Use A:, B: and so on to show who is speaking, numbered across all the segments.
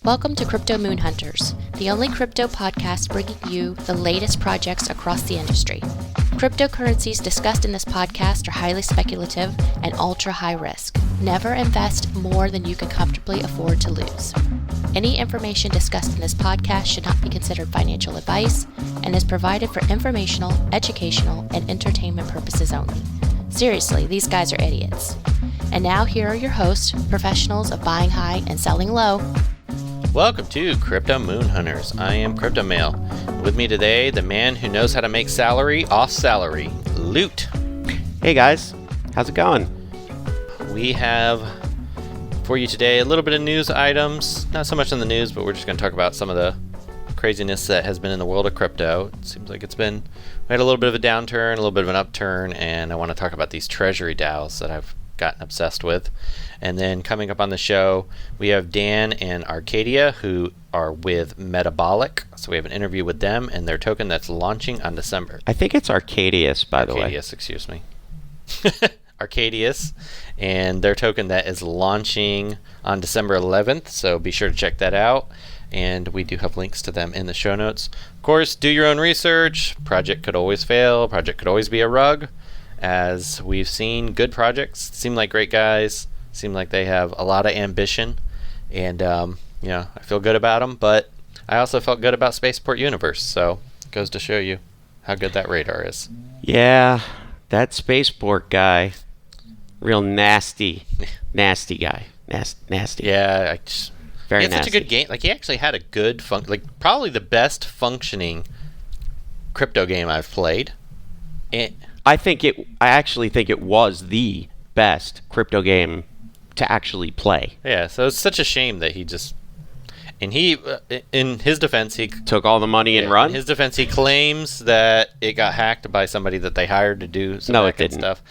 A: Welcome to Crypto Moon Hunters, the only crypto podcast bringing you the latest projects across the industry. Cryptocurrencies discussed in this podcast are highly speculative and ultra high risk. Never invest more than you can comfortably afford to lose. Any information discussed in this podcast should not be considered financial advice and is provided for informational, educational, and entertainment purposes only. Seriously, these guys are idiots. And now here are your hosts, professionals of buying high and selling low.
B: Welcome to Crypto Moon Hunters. I am Crypto Mail. With me today, the man who knows how to make salary off salary, Loot.
C: Hey guys, how's it going?
B: We have for you today a little bit of news items. Not so much in the news, but we're just going to talk about some of the craziness that has been in the world of crypto. It seems like we had a little bit of a downturn, a little bit of an upturn, and I want to talk about these treasury DAOs that I've gotten obsessed with. And then coming up on the show, we have Dan and Arcadia, who are with Metabolic. So we have an interview with them and their token that's launching on December.
C: I think it's Arcadius, by the way.
B: Arcadius, excuse me. Arcadius, and their token that is launching on December 11th. So be sure to check that out. And we do have links to them in the show notes. Of course, do your own research. Project could always fail. Project could always be a rug. As we've seen, good projects seem like great guys. Seem like they have a lot of ambition, and I feel good about them. But I also felt good about Spaceport Universe, so it goes to show you how good that radar is.
C: Yeah, that Spaceport guy, real nasty guy, nasty.
B: Yeah,
C: very
B: he had
C: nasty.
B: Such a good game. Like he actually had a good probably the best functioning crypto game I've played.
C: I actually think it was the best crypto game to actually play.
B: Yeah, so it's such a shame that he in his defense, he
C: took all the money and run.
B: In his defense, he claims that it got hacked by somebody that they hired to do some hacking stuff.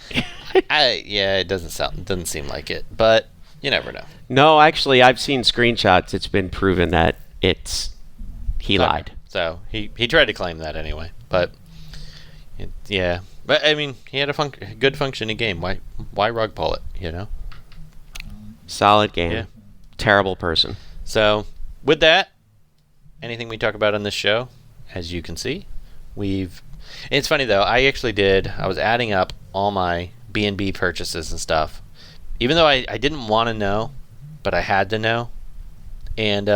B: It doesn't seem like it, but you never know.
C: No, actually, I've seen screenshots. It's been proven that he lied.
B: So he tried to claim that anyway, but yeah. But I mean, he had a good functioning game. Why rug pull it? You know.
C: Solid game.
B: Yeah.
C: Terrible person.
B: So with that, anything we talk about on this show, as you can see, it's funny though. I was adding up all my BNB purchases and stuff, even though I didn't want to know, but I had to know, and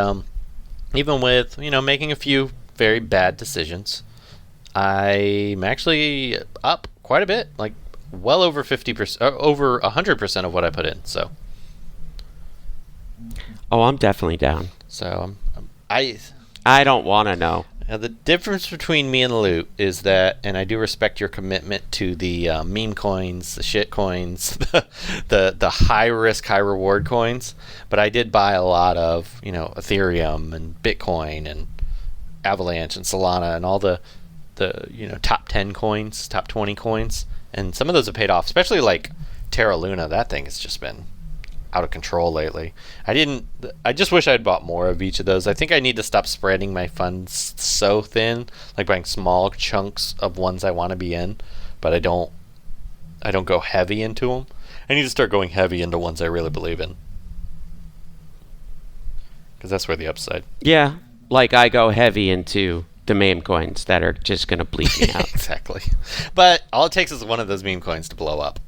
B: even with making a few very bad decisions, I'm actually up quite a bit, like well over 50%, over 100% of what I put in. So,
C: I'm definitely down.
B: So I
C: don't want to know.
B: Now the difference between me and Loot is that, and I do respect your commitment to the meme coins, the shit coins, the high risk, high reward coins. But I did buy a lot of Ethereum and Bitcoin and Avalanche and Solana and all the top 10 coins, top 20 coins, and some of those have paid off, especially like Terra Luna. That thing has just been out of control lately. I just wish I'd bought more of each of those. I think I need to stop spreading my funds so thin, like buying small chunks of ones I want to be in, but I don't go heavy into them. I need to start going heavy into ones I really believe in, because that's where the upside.
C: Yeah, like I go heavy into the meme coins that are just going to bleed me out.
B: Exactly. But all it takes is one of those meme coins to blow up.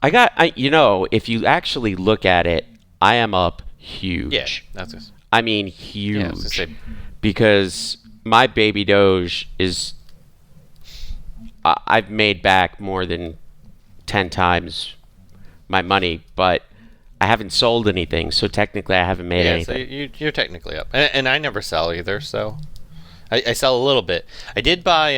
C: If you actually look at it, I am up huge.
B: Yeah, that's just,
C: I mean, huge.
B: Yeah, I was gonna say,
C: because my baby Doge is, I've made back more than 10 times my money, but I haven't sold anything, so technically I haven't made anything.
B: So you're technically up. And I never sell either, so I sell a little bit. I did buy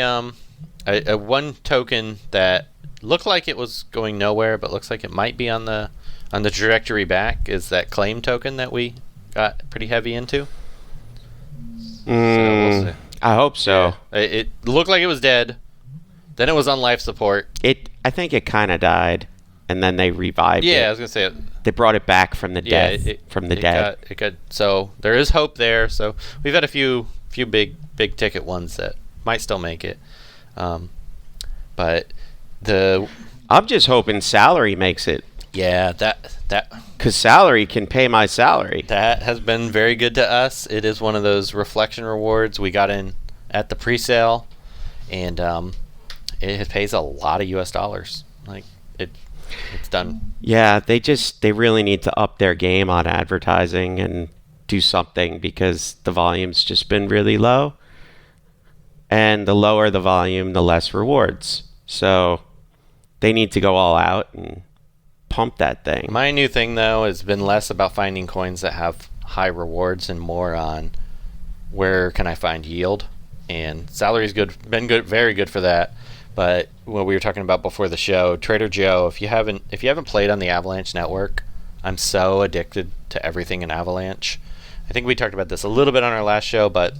B: a one token that looked like it was going nowhere, but looks like it might be on the trajectory back. Is that claim token that we got pretty heavy into? So we'll see.
C: I hope so.
B: Yeah. It looked like it was dead. Then it was on life support.
C: I think it kind of died, and then they revived it.
B: Yeah, I was gonna say it.
C: They brought it back from the dead.
B: So there is hope there. So we've had a few big ticket ones that might still make it, but I'm
C: just hoping salary makes it.
B: Yeah, that
C: Because salary can pay my salary.
B: that has been very good to us. It is one of those reflection rewards we got in at the pre-sale, and it pays a lot of US dollars. Like it's done.
C: Yeah, they really need to up their game on advertising and do something because the volume's just been really low. And the lower the volume, the less rewards. So they need to go all out and pump that thing.
B: My new thing though has been less about finding coins that have high rewards and more on where can I find yield. And salary's been good, very good for that. But what we were talking about before the show, Trader Joe, if you haven't played on the Avalanche network, I'm so addicted to everything in Avalanche. I think we talked about this a little bit on our last show, but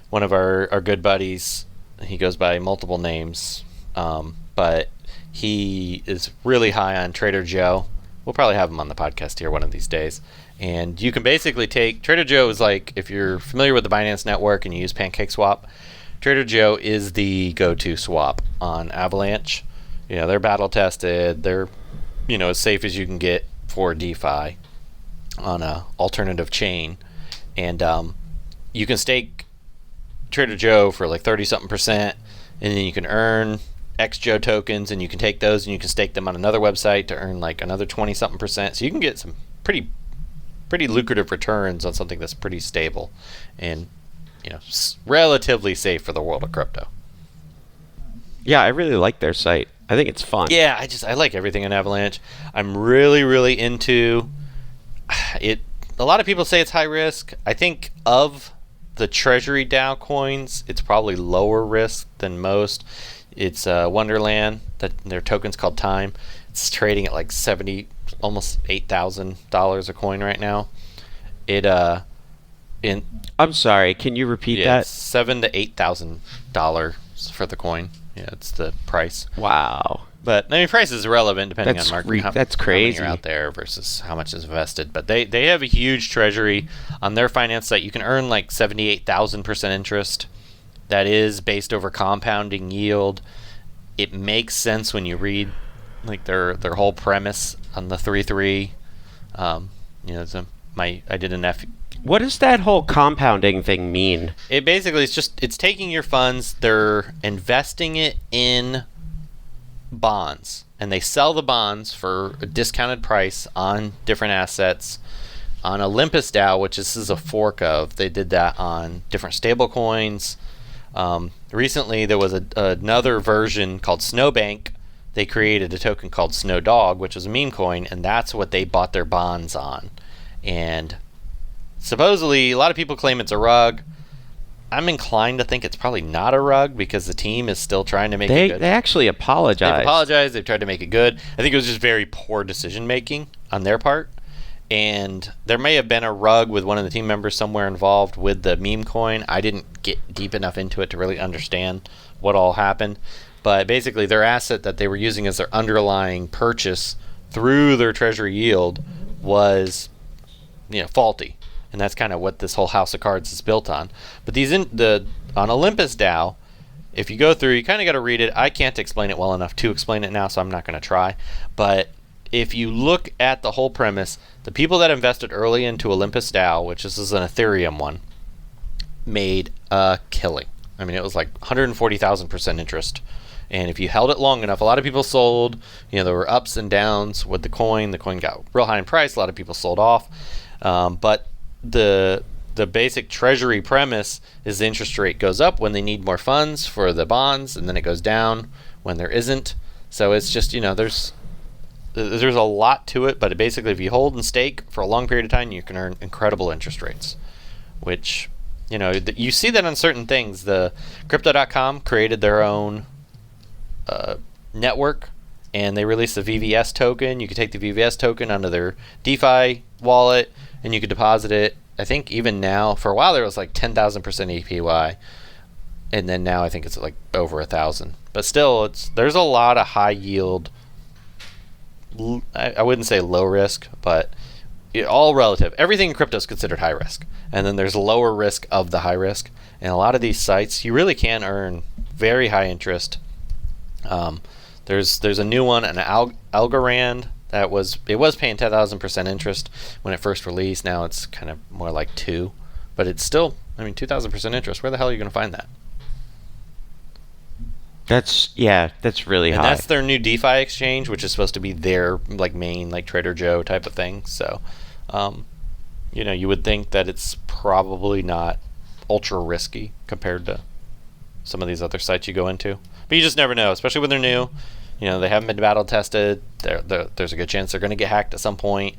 B: one of our good buddies, he goes by multiple names, but he is really high on Trader Joe. We'll probably have him on the podcast here one of these days. And you can basically take Trader Joe is like, if you're familiar with the Binance network and you use PancakeSwap, Trader Joe is the go-to swap on Avalanche. You know, they're battle tested. They're, as safe as you can get for DeFi on a alternative chain. And you can stake Trader Joe for like 30-something%, and then you can earn XJoe tokens, and you can take those and you can stake them on another website to earn like another 20-something%. So you can get some pretty lucrative returns on something that's pretty stable and relatively safe for the world of crypto.
C: Yeah, I really like their site. I think it's fun.
B: Yeah, I like everything in Avalanche. I'm really into it. A lot of people say it's high risk. I think of the Treasury DAO coins, it's probably lower risk than most. It's Wonderland, that their token's called Time. It's trading at like 70, almost $8,000 a coin right now.
C: I'm sorry, can you repeat that?
B: $7,000 to $8,000 for the coin. Yeah, it's the price.
C: Wow.
B: But I mean, price is relevant depending on market.
C: That's crazy.
B: How many are out there versus how much is invested. But they have a huge treasury on their finance site. You can earn like 78,000% interest. That is based over compounding yield. It makes sense when you read like their whole premise on the 3-3. I did an F.
C: What does that whole compounding thing mean?
B: It basically it's taking your funds, they're investing it in bonds, and they sell the bonds for a discounted price on different assets. On Olympus DAO, which this is a fork of, they did that on different stable coins. Recently there was another version called Snowbank. They created a token called Snowdog, which was a meme coin, and that's what they bought their bonds on. And supposedly a lot of people claim it's a rug. I'm inclined to think it's probably not a rug because the team is still trying to make it good.
C: They actually apologized.
B: They've apologized. They've tried to make it good. I think it was just very poor decision making on their part. And there may have been a rug with one of the team members somewhere involved with the meme coin. I didn't get deep enough into it to really understand what all happened. But basically their asset that they were using as their underlying purchase through their treasury yield was faulty. And that's kind of what this whole house of cards is built on. But on Olympus DAO, if you go through, you kind of got to read it. I can't explain it well enough to explain it now, so I'm not going to try. But if you look at the whole premise, the people that invested early into Olympus DAO, which this is an Ethereum one, made a killing. I mean, it was like 140,000% interest. And if you held it long enough, a lot of people sold. There were ups and downs with the coin. The coin got real high in price. A lot of people sold off. But the basic treasury premise is the interest rate goes up when they need more funds for the bonds, and then it goes down when there isn't. So it's just there's a lot to it, but basically if you hold and stake for a long period of time, you can earn incredible interest rates, which you see that on certain things. The Crypto.com created their own network, and they released the VVS token. You could take the VVS token onto their DeFi wallet, and you could deposit it. I think even now, for a while there was like 10,000% APY, and then now I think it's like over 1,000. But still, there's a lot of high yield. I wouldn't say low risk, but all relative. Everything in crypto is considered high risk, and then there's lower risk of the high risk. And a lot of these sites, you really can earn very high interest. There's a new one, an Algorand, it was paying 10,000% interest when it first released. Now it's kind of more like 2, but it's still, 2,000% interest. Where the hell are you going to find that?
C: That's really high.
B: And that's their new DeFi exchange, which is supposed to be their main Trader Joe type of thing. So, you would think that it's probably not ultra risky compared to some of these other sites you go into. But you just never know, especially when they're new. They haven't been battle tested. There's a good chance they're going to get hacked at some point.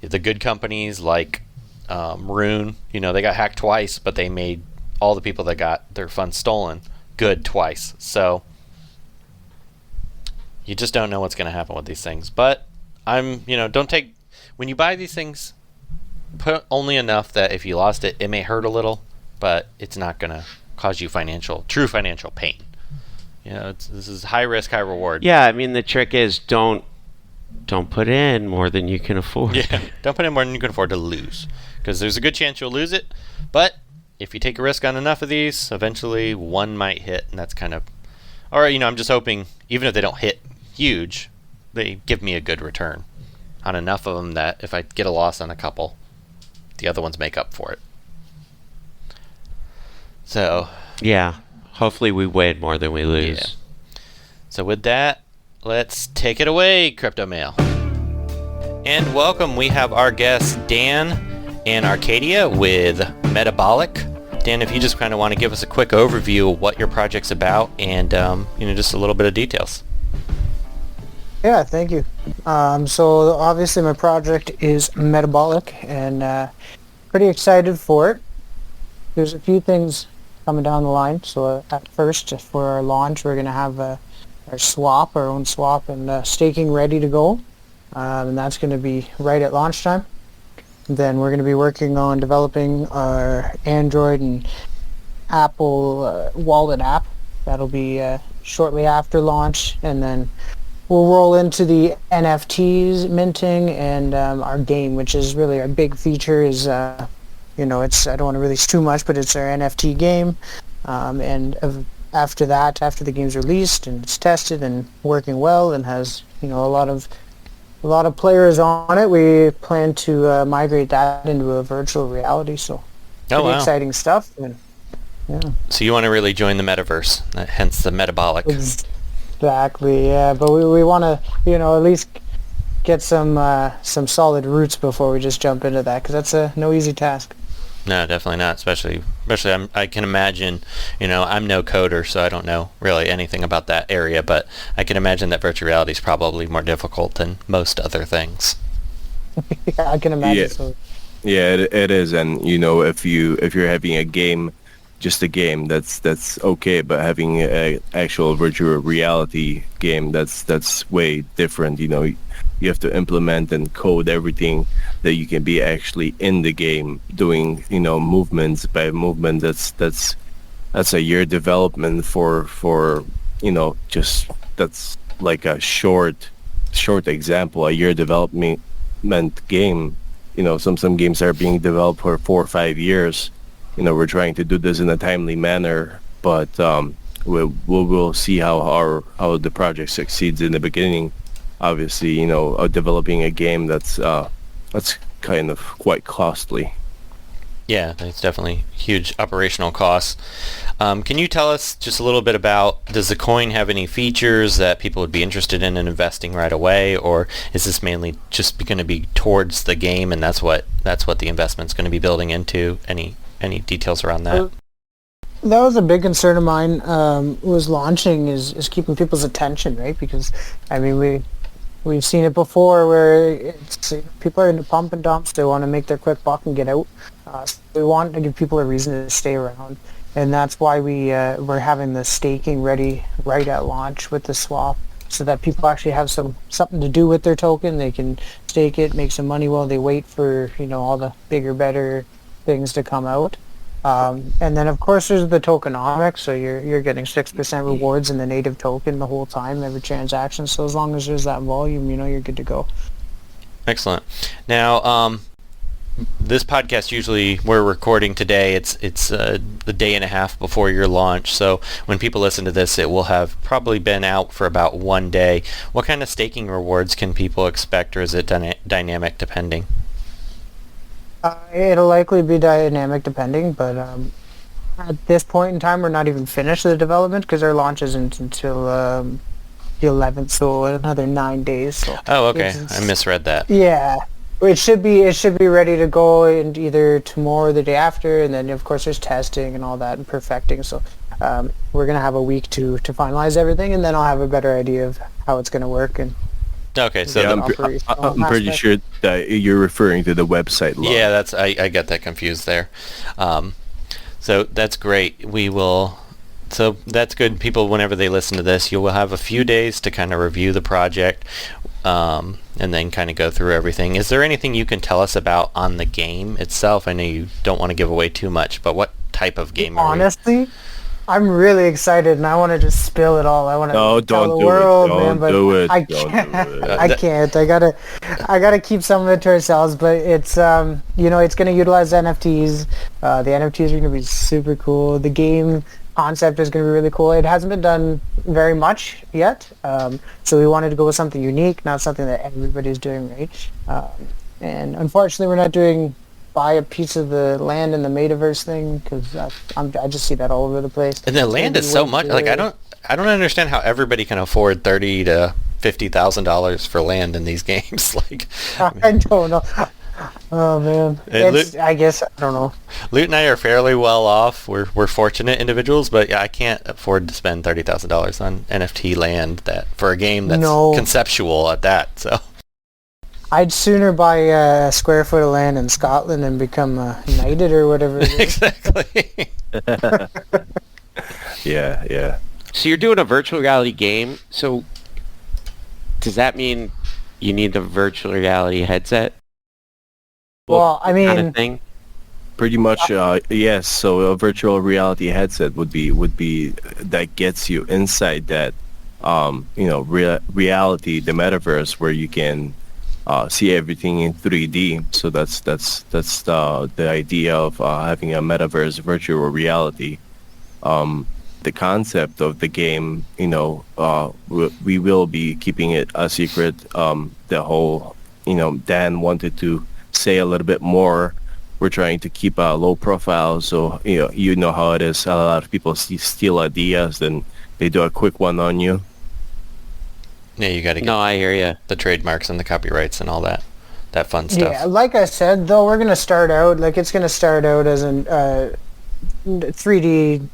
B: The good companies like Rune, they got hacked twice, but they made all the people that got their funds stolen good twice. So you just don't know what's going to happen with these things. But when you buy these things, put only enough that if you lost it, it may hurt a little, but it's not going to cause you true financial pain. This is high risk, high reward.
C: Yeah, the trick is don't put in more than you can afford.
B: Yeah, don't put in more than you can afford to lose, because there's a good chance you'll lose it. But if you take a risk on enough of these, eventually one might hit, and that's kind of, or I'm just hoping, even if they don't hit huge, they give me a good return on enough of them that if I get a loss on a couple, the other ones make up for it. So
C: yeah, hopefully we win more than we lose.
B: Yeah. So with that, let's take it away, Crypto Mail. And welcome, we have our guests Dan and Arcadia with Metabolic. Dan, if you just kind of want to give us a quick overview of what your project's about and just a little bit of details.
D: Yeah, thank you. So obviously my project is Metabolic, and pretty excited for it. There's a few things coming down the line. So at first, for our launch, we're going to have our own swap, and staking ready to go. And that's going to be right at launch time. Then we're going to be working on developing our Android and Apple wallet app. That'll be shortly after launch, and then we'll roll into the NFTs minting and our game, which is really our big feature. Is it's, I don't want to release too much, but it's our NFT game. After the game's released and it's tested and working well and has a lot of players on it, we plan to migrate that into a virtual reality. So pretty exciting stuff. And, yeah.
B: So you want to really join the metaverse, hence the Metabolic.
D: Exactly, yeah. But we want to, at least get some solid roots before we just jump into that, because that's no easy task.
B: No, definitely not. Especially I can imagine, I'm no coder, so I don't know really anything about that area, but I can imagine that virtual reality is probably more difficult than most other things.
D: Yeah, I can imagine. So.
E: Yeah, it is. And if you're having a game, just a game, that's okay, but having an actual virtual reality game, that's way different. You have to implement and code everything that you can be actually in the game doing, movements by movement. That's a year development for just, that's like a short example, a year development game. Some games are being developed for 4 or 5 years. We're trying to do this in a timely manner, but we'll see how the project succeeds in the beginning. Obviously, developing a game that's kind of quite costly.
B: Yeah, it's definitely huge operational costs. Can you tell us just a little bit about, does the coin have any features that people would be interested in investing right away, or is this mainly just going to be towards the game, and that's what the investment's going to be building into? Any details around that?
D: That was a big concern of mine. Was launching is keeping people's attention, right? Because we've seen it before where people are in the pump and dumps. They want to make their quick buck and get out. So we want to give people a reason to stay around, and that's why we're having the staking ready right at launch with the swap, so that people actually have something to do with their token. They can stake it, make some money while they wait for all the bigger, better things to come out. And then of course there's the tokenomics, so you're getting 6% rewards in the native token the whole time, every transaction. So as long as there's that volume, you're good to go.
B: Excellent. Now, this podcast usually we're recording today. It's the day and a half before your launch. So when people listen to this, it will have probably been out for about 1 day. What kind of staking rewards can people expect, or is it dynamic depending?
D: It'll likely be dynamic depending, but at this point in time, we're not even finished the development because our launch isn't until the 11th, so another 9 days. So
B: Oh, okay. I misread that.
D: yeah. It should be ready to go in either tomorrow or the day after, and then of course there's testing and all that and perfecting. So we're gonna have a week to finalize everything, and then I'll have a better idea of how it's gonna work. And
B: Okay, so
E: Yeah,
B: the-
E: I'm pretty sure that you're referring to the website launch.
B: yeah, that's I got that confused there. So that's great. So that's good. People, whenever they listen to this, you will have a few days to kind of review the project, and then kind of go through everything. Is there anything you can tell us about on the game itself? I know you don't want to give away too much, but what type of game are we?
D: honestly, I'm really excited, and I want to just spill it all. I want to
E: No,
D: tell
E: don't
D: the
E: do it.
D: world,
E: Don't
D: man. But
E: do it.
D: I
E: Don't
D: can't.
E: do it.
D: I can't. I gotta keep some of it to ourselves. But it's it's gonna utilize NFTs. The NFTs are gonna be super cool. The game concept is gonna be really cool. It hasn't been done very much yet, so we wanted to go with something unique, not something that everybody's doing, right? And unfortunately, we're not doing buy a piece of the land in the metaverse thing because I just see that all over the place.
B: And the land is so much. Like I don't understand how everybody can afford $30,000 to $50,000 for land in these games. Like
D: I don't know. Oh man, I guess I don't know.
B: Loot and I are fairly well off. We're fortunate individuals, but yeah, I can't afford to spend $30,000 on NFT land that for a game that's conceptual at that. So
D: I'd sooner buy a square foot of land in Scotland and become knighted or whatever it is.
B: exactly.
E: Yeah.
C: So you're doing a virtual reality game. So does that mean you need the virtual reality headset?
D: Well, I mean,
C: Kind of thing?
E: Pretty much, yes. So a virtual reality headset would be that gets you inside that, reality, the metaverse, where you can see everything in 3D. So that's the idea of having a metaverse virtual reality. The concept of the game, we will be keeping it a secret. The whole, Dan wanted to say a little bit more. We're trying to keep a low profile, so you know how it is. A lot of people steal ideas, then they do a quick one on you.
B: Yeah, you got to get
C: I hear you.
B: the trademarks and the copyrights and all that fun stuff.
D: yeah, like I said, though, we're gonna start out it's gonna start out as an 3D.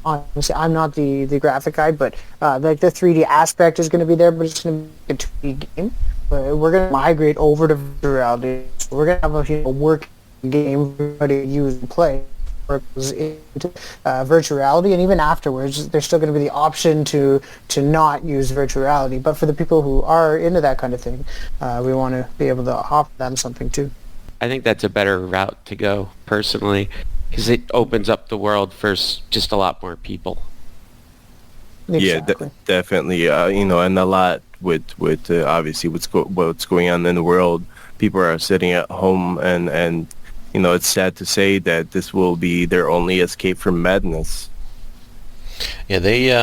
D: Honestly, I'm not the graphic guy, but like the 3D aspect is going to be there, but it's going to be a 2D game. But we're going to migrate over to virtual reality. So we're going to have a working game for everybody to use and play. Into virtual reality, and even afterwards, there's still going to be the option to not use virtual reality. But for the people who are into that kind of thing, we want to be able to offer them something too.
C: I think that's a better route to go, personally, because it opens up the world for just a lot more people.
D: Exactly.
E: Yeah, definitely. And a lot with obviously what's going on in the world. People are sitting at home, and it's sad to say that this will be their only escape from madness.
B: Yeah, they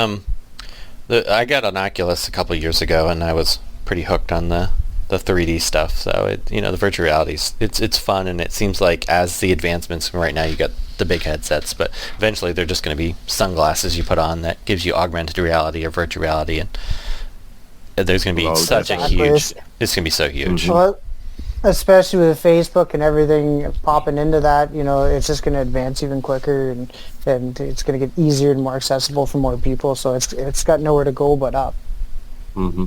B: I got an Oculus a couple years ago, and I was pretty hooked on the 3D stuff. So the virtual reality, it's fun, and it seems like as the advancements right now, you got the big headsets, but eventually they're just going to be sunglasses you put on that gives you augmented reality or virtual reality, and there's going to be it's going to be so huge.
D: Well, especially with Facebook and everything popping into that, it's just going to advance even quicker, and it's going to get easier and more accessible for more people. So it's got nowhere to go but up.
E: Mm-hmm.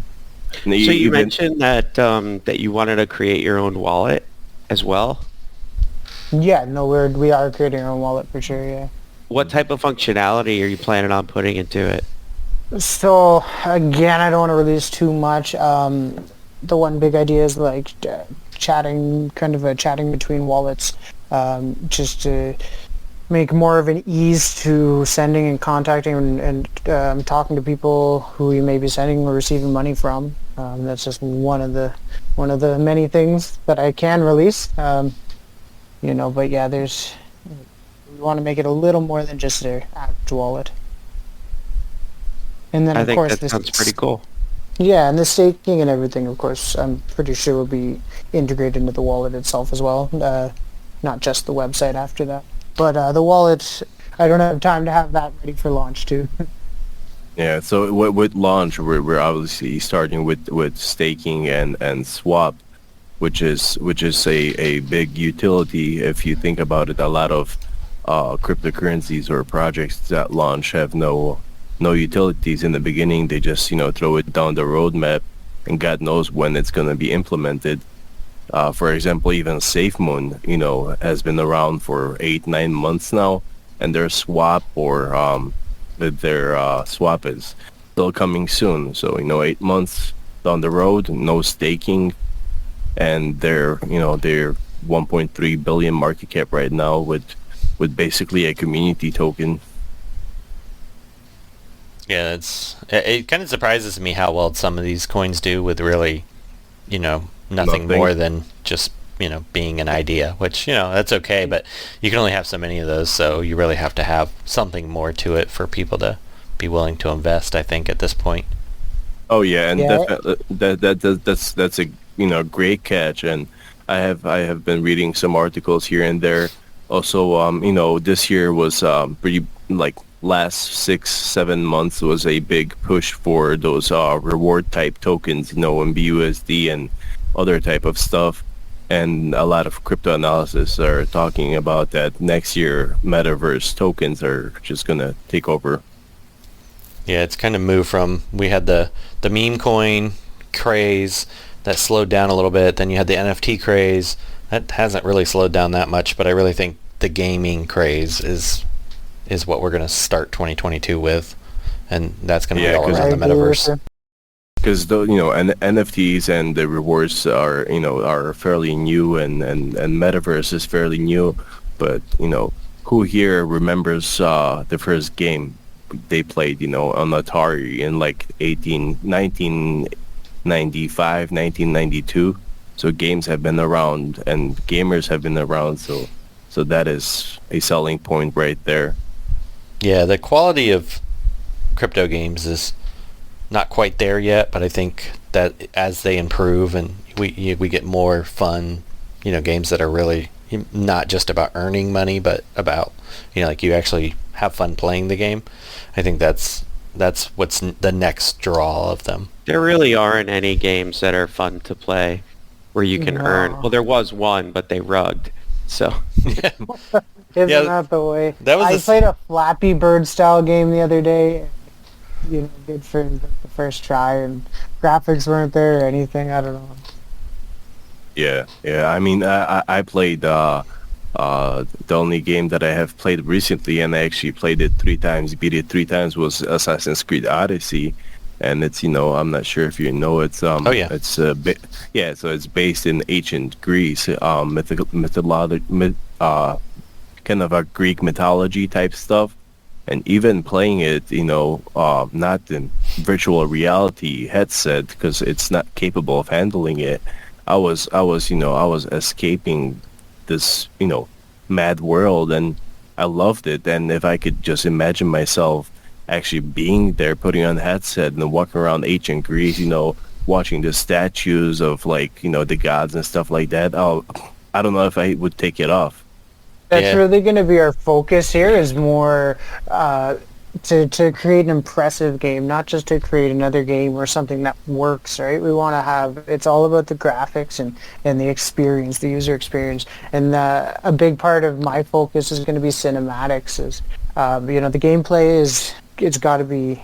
C: So you mentioned that you wanted to create your own wallet as well.
D: Yeah, no, we are creating our own wallet for sure. Yeah.
C: What type of functionality are you planning on putting into it?
D: So again, I don't want to release too much. The one big idea is like chatting between wallets, just to make more of an ease to sending and contacting and talking to people who you may be sending or receiving money from. That's just one of the many things that I can release. But yeah, we want to make it a little more than just their average wallet. And then
C: I
D: of
C: think
D: course
C: that sounds pretty cool.
D: Yeah, and the staking and everything, of course, I'm pretty sure will be integrated into the wallet itself as well, not just the website after that. But the wallet, I don't have time to have that ready for launch too.
E: Yeah. So with launch, we're obviously starting with staking and swap, which is a big utility. If you think about it, a lot of cryptocurrencies or projects that launch have no utilities in the beginning. They just throw it down the roadmap, and God knows when it's going to be implemented. For example, even SafeMoon, has been around for 8-9 months now, and their swap swap is still coming soon. So 8 months down the road, no staking, and they're 1.3 billion market cap right now with basically a community token.
B: Yeah, it kind of surprises me how well some of these coins do with really, nothing more than just, being an idea, which, that's okay, but you can only have so many of those, so you really have to have something more to it for people to be willing to invest, I think, at this point.
E: Oh yeah, and that's a great catch, and I have been reading some articles here and there. Also, this year was pretty, like, last 6-7 months was a big push for those reward type tokens, MBUSD and other type of stuff. And a lot of crypto analysis are talking about that next year metaverse tokens are just gonna take over.
B: Yeah, it's kind of moved from, we had the meme coin craze that slowed down a little bit, then you had the NFT craze that hasn't really slowed down that much, but I really think the gaming craze is what we're going to start 2022 with, and that's going to be all around the metaverse.
E: Because NFTs and the rewards are fairly new, and metaverse is fairly new, but who here remembers the first game they played on Atari in like 1995, 1992? So games have been around and gamers have been around, so that is a selling point right there.
B: Yeah, the quality of crypto games is not quite there yet, but I think that as they improve and we get more fun, games that are really not just about earning money, but about, like you actually have fun playing the game. I think that's what's the next draw of them.
C: There really aren't any games that are fun to play where you can earn. Well, there was one, but they rugged. So
D: Isn't that the way?
B: I
D: played a Flappy Bird style game the other day. Good for the first try, and graphics weren't there or anything. I don't know.
E: Yeah. I mean, I played the only game that I have played recently, and I actually played it 3 times, beat it 3 times, was Assassin's Creed Odyssey. And it's I'm not sure if you know it's it's so it's based in ancient Greece, kind of a Greek mythology type stuff. And even playing it, not in virtual reality headset because it's not capable of handling it. I was escaping this mad world, and I loved it. And if I could just imagine myself actually being there, putting on a headset and walking around ancient Greece, watching the statues of the gods and stuff like that. Oh, I don't know if I would take it off.
D: That's really going to be our focus here, is more to create an impressive game, not just to create another game or something that works, right? We want to have, it's all about the graphics and the experience, the user experience. And a big part of my focus is going to be cinematics. The gameplay it's got to be,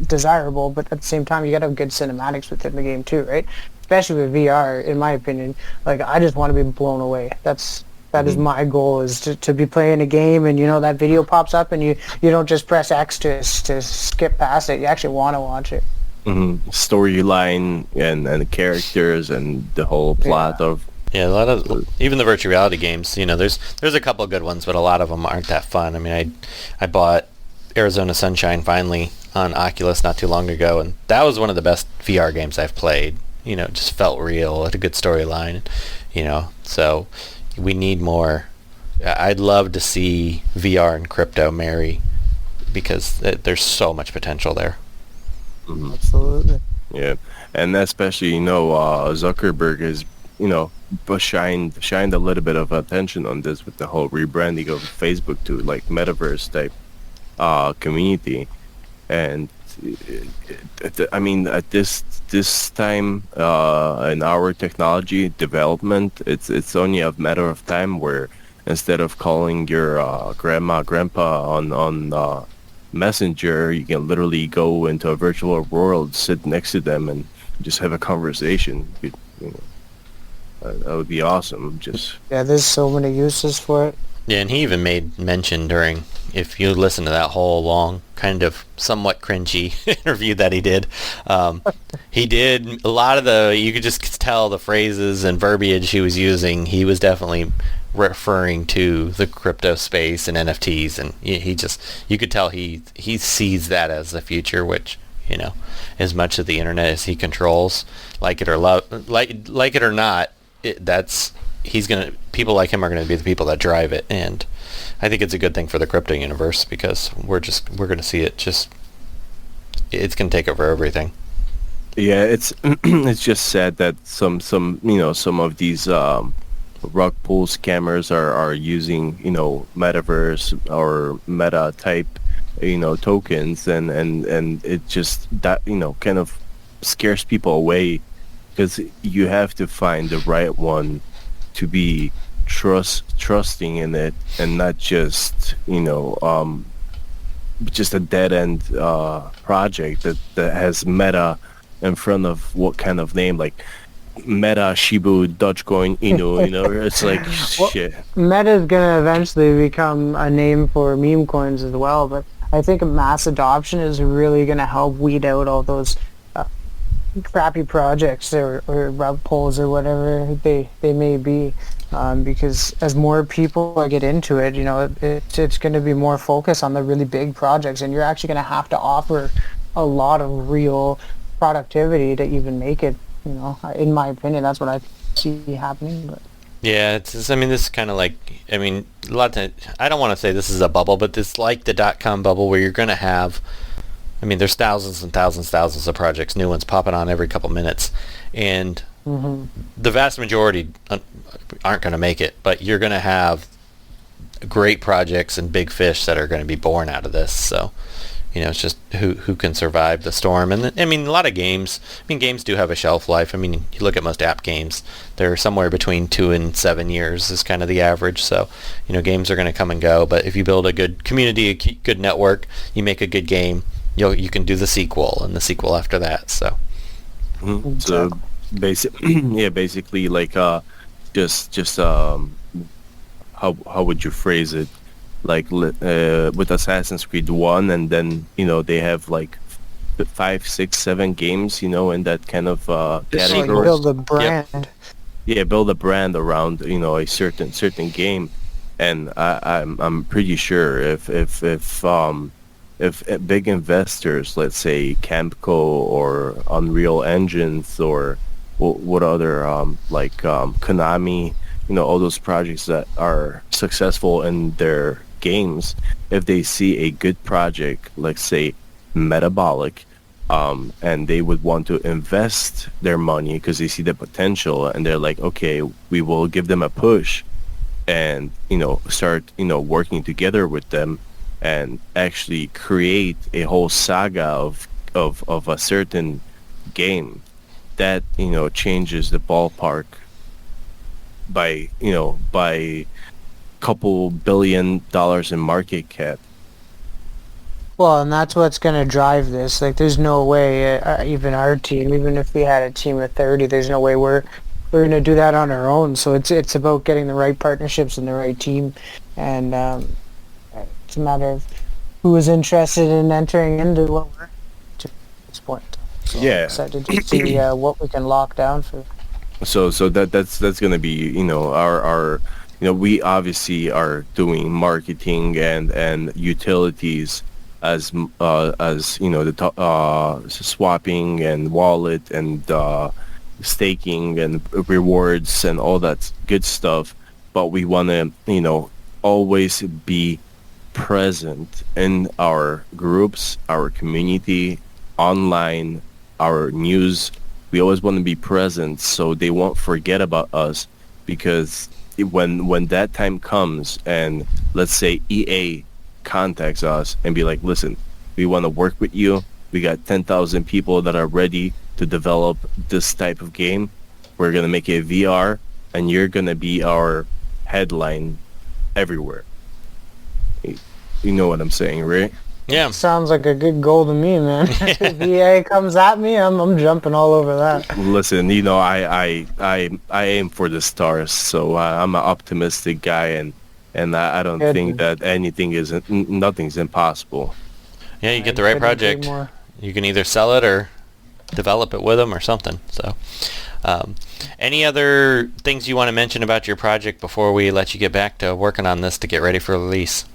D: desirable, but at the same time, you got to have good cinematics within the game too, right? Especially with VR, in my opinion. I just want to be blown away. That is my goal, is to be playing a game and that video pops up and you don't just press X to skip past it. You actually want to watch it.
E: Mm-hmm. Storyline and the characters and the whole plot of.
B: Yeah, a lot of even the virtual reality games. There's a couple of good ones, but a lot of them aren't that fun. I mean, I bought Arizona Sunshine finally on Oculus not too long ago, and that was one of the best VR games I've played. It just felt real, had a good storyline. So we need more. I'd love to see VR and crypto marry because there's so much potential there.
E: Mhm.
D: Absolutely.
E: Yeah, and especially Zuckerberg is shined a little bit of attention on this with the whole rebranding of Facebook to like metaverse type community, and I mean at this time in our technology development, it's only a matter of time where instead of calling your grandpa on Messenger, you can literally go into a virtual world, sit next to them, and just have a conversation. That would be awesome. Just
D: Yeah, there's so many uses for it.
B: Yeah, and he even made mention during, if you listen to that whole long, kind of somewhat cringy interview that he did, he did a lot of you could just tell the phrases and verbiage he was using. He was definitely referring to the crypto space and NFTs, and you could tell he sees that as the future, which, as much of the internet as he controls, like it or not, people like him are gonna be the people that drive it, and I think it's a good thing for the crypto universe because we're gonna see it's gonna take over everything.
E: yeah, it's it's just sad that some of these rug pull scammers are using metaverse or meta type tokens, and it just that kind of scares people away because you have to find the right one to be trusting in it and not just just a dead end project that has meta in front of what kind of name, like Meta Shibu Dogecoin Inu, it's like shit.
D: Meta is gonna eventually become a name for meme coins as well, but I think mass adoption is really gonna help weed out all those crappy projects or rug pulls or whatever they may be, because as more people get into it, it's going to be more focus on the really big projects, and you're actually going to have to offer a lot of real productivity to even make it. In my opinion, that's what I see happening. But
B: yeah, this is kind of like, a lot of times, I don't want to say this is a bubble, but it's like the .com bubble where you're going to have, there's thousands and thousands of projects, new ones popping on every couple minutes, and the vast majority aren't going to make it, but you're going to have great projects and big fish that are going to be born out of this. So, it's just who can survive the storm. And a lot of games, games do have a shelf life. You look at most app games, they're somewhere between 2 and 7 years is kind of the average. So, games are going to come and go, but if you build a good community, a good network, you make a good game, you can do the sequel and the sequel after that. So,
E: so basically, like just how would you phrase it? Like with Assassin's Creed 1, and then they have like 5, 6, 7 games, in that kind of category.
D: like build a brand.
B: Yep.
E: Yeah, build a brand around a certain game, and I'm pretty sure if big investors, let's say Campco or Unreal Engines or what other Konami, all those projects that are successful in their games, if they see a good project, let's say Metabolic, and they would want to invest their money because they see the potential, and they're like, okay, we will give them a push and start working together with them and actually create a whole saga of a certain game that changes the ballpark by couple $1 billion in market cap.
D: Well, and that's what's going to drive this. Like, there's no way, even our team, even if we had a team of 30, there's no way we're going to do that on our own. So it's about getting the right partnerships and the right team, and it's a matter of who is interested in entering into what we're to this point. So
E: Yeah.
D: I'm excited to see what we can lock down for.
E: So that's going to be our we obviously are doing marketing and utilities as the swapping and wallet and staking and rewards and all that good stuff. but we want to, always be present in our groups, our community, online, our news. We always want to be present so they won't forget about us, because when that time comes and let's say EA contacts us and be like, listen, we want to work with you. We got 10,000 people that are ready to develop this type of game. We're going to make it VR and you're going to be our headline everywhere. You know what I'm saying, right?
B: Yeah.
D: Sounds like a good goal to me, man. If EA comes at me, I'm jumping all over that.
E: Listen, I aim for the stars, so I'm an optimistic guy, and I don't think that nothing's impossible.
B: Yeah, you get the right project. You can either sell it or develop it with them or something. So, any other things you want to mention about your project before we let you get back to working on this to get ready for release?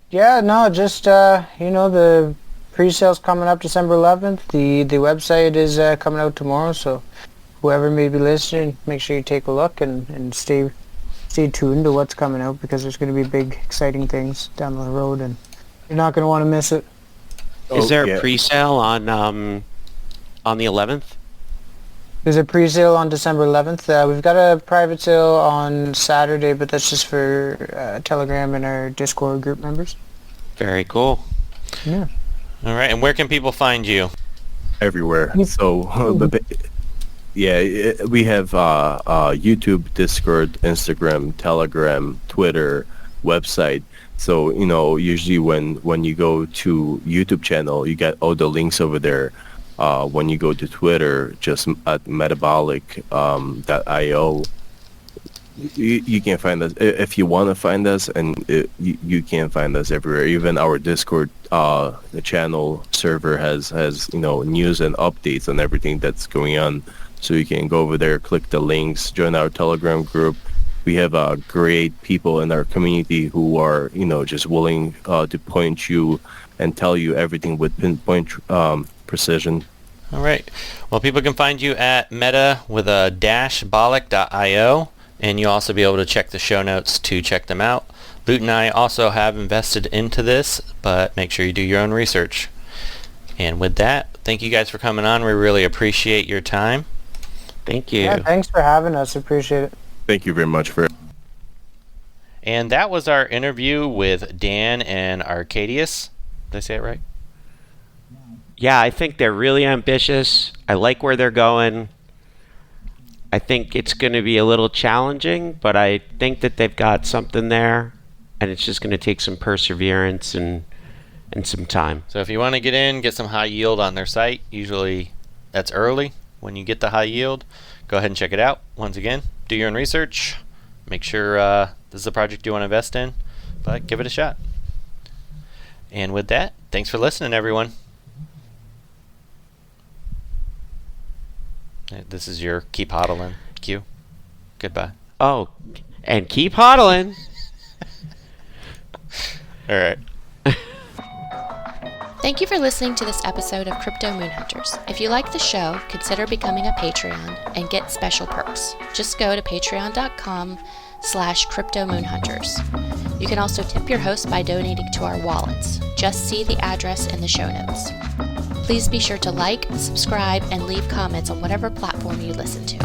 D: Yeah, no, just the pre-sale's coming up December 11th. The website is coming out tomorrow, so whoever may be listening, make sure you take a look and stay tuned to what's coming out, because there's going to be big, exciting things down the road, and you're not going to want to miss it.
C: Is there a pre-sale on the 11th?
D: There's a pre-sale on December 11th. We've got a private sale on Saturday, but that's just for Telegram and our Discord group members.
C: Very cool.
D: Yeah.
B: All right, and where can people find you?
E: Everywhere. So, yeah, we have YouTube, Discord, Instagram, Telegram, Twitter, website. So, usually when you go to YouTube channel, you get all the links over there. When you go to Twitter, just at metabolic.io, you can find us if you want to find us, and you can find us everywhere. Even our Discord the channel server has news and updates on everything that's going on. So you can go over there, click the links, join our Telegram group. We have great people in our community who are just willing to point you and tell you everything with pinpoint precision.
B: All right. Well, people can find you at meta with a -bolic.io, and you'll also be able to check the show notes to check them out. Loot and I also have invested into this, but make sure you do your own research. And with that, thank you guys for coming on. We really appreciate your time.
C: Thank you.
D: Yeah, thanks for having us. Appreciate it.
E: Thank you very much for.
B: And that was our interview with Dan and Arcadius. Did I say it right?
C: Yeah, I think they're really ambitious. I like where they're going. I think it's going to be a little challenging, but I think that they've got something there, and it's just going to take some perseverance and some time.
B: So if you want to get in, get some high yield on their site, usually that's early when you get the high yield. Go ahead and check it out. Once again, do your own research. Make sure this is a project you want to invest in, but give it a shot. And with that, thanks for listening, everyone. This is your keep hodling cue. Goodbye.
C: Oh, and keep hodling.
B: All right.
A: Thank you for listening to this episode of Crypto Moon Hunters. If you like the show, consider becoming a Patreon and get special perks. Just go to patreon.com/cryptomoonhunters. You can also tip your host by donating to our wallets. Just see the address in the show notes. Please be sure to like, subscribe, and leave comments on whatever platform you listen to.